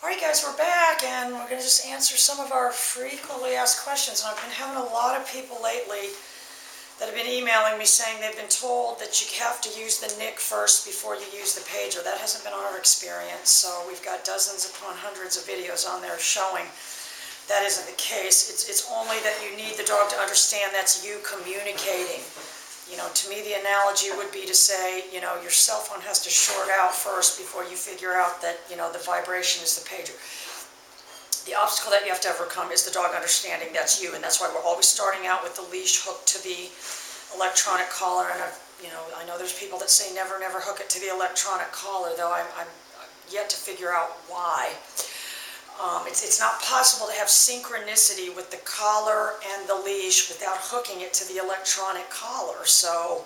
Alright guys, we're back and we're going to just answer some of our frequently asked questions. And I've been having a lot of people lately that have been emailing me saying they've been told that you have to use the NIC first before you use the pager. That hasn't been our experience, so we've got dozens upon hundreds of videos on there showing that isn't the case. It's only that you need the dog to understand that's you communicating. You know, to me the analogy would be to say, you know, your cell phone has to short out first before you figure out that, you know, the vibration is the pager. The obstacle that you have to overcome is the dog understanding that's you, and that's why we're always starting out with the leash hooked to the electronic collar. And I know there's people that say never hook it to the electronic collar, though I'm yet to figure out why. It's not possible to have synchronicity with the collar and the leash without hooking it to the electronic collar. So,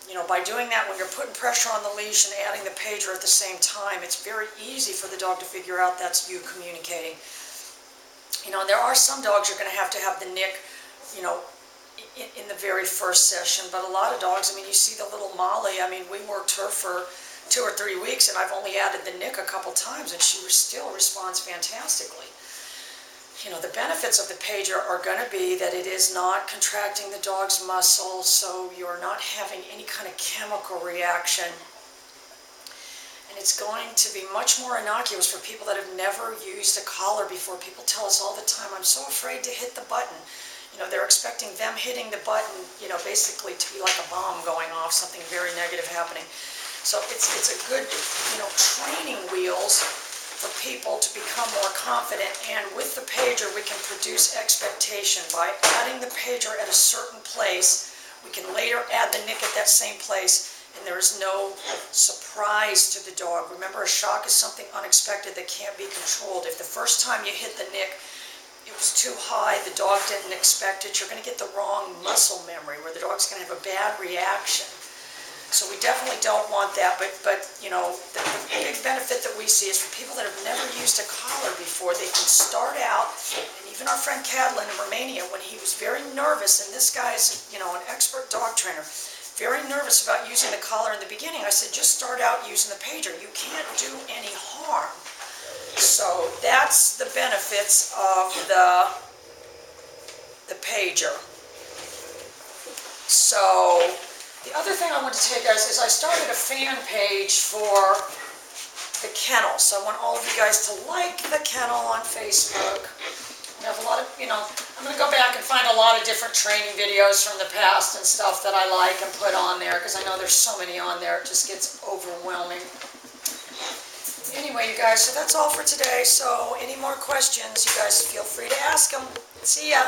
you know, by doing that, when you're putting pressure on the leash and adding the pager at the same time, it's very easy for the dog to figure out that's you communicating. You know, there are some dogs you're going to have the NIC, you know, in the very first session, but a lot of dogs, I mean, you see the little Molly, I mean, we worked her for 2 or 3 weeks, and I've only added the NIC a couple times, and she still responds fantastically. You know, the benefits of the pager are going to be that it is not contracting the dog's muscles, so you're not having any kind of chemical reaction. And it's going to be much more innocuous for people that have never used a collar before. People tell us all the time, I'm so afraid to hit the button. You know, they're expecting them hitting the button, you know, basically to be like a bomb going off, something very negative happening. So it's a good, you know, training wheels for people to become more confident. And with the pager, we can produce expectation. By adding the pager at a certain place, we can later add the NIC at that same place, and there is no surprise to the dog. Remember, a shock is something unexpected that can't be controlled. If the first time you hit the NIC, it was too high, the dog didn't expect it, you're going to get the wrong muscle memory where the dog's going to have a bad reaction. So we definitely don't want that, but you know, the big benefit that we see is for people that have never used a collar before, they can start out, and even our friend Cadlin in Romania, when he was very nervous, and this guy's, you know, an expert dog trainer, very nervous about using the collar in the beginning, I said, just start out using the pager. You can't do any harm. So that's the benefits of the pager. So the other thing I want to tell you guys is I started a fan page for the kennel. So I want all of you guys to like the kennel on Facebook. I have a lot of, you know, I'm going to go back and find a lot of different training videos from the past and stuff that I like and put on there, because I know there's so many on there, it just gets overwhelming. Anyway, you guys, so that's all for today. So any more questions, you guys feel free to ask them. See ya.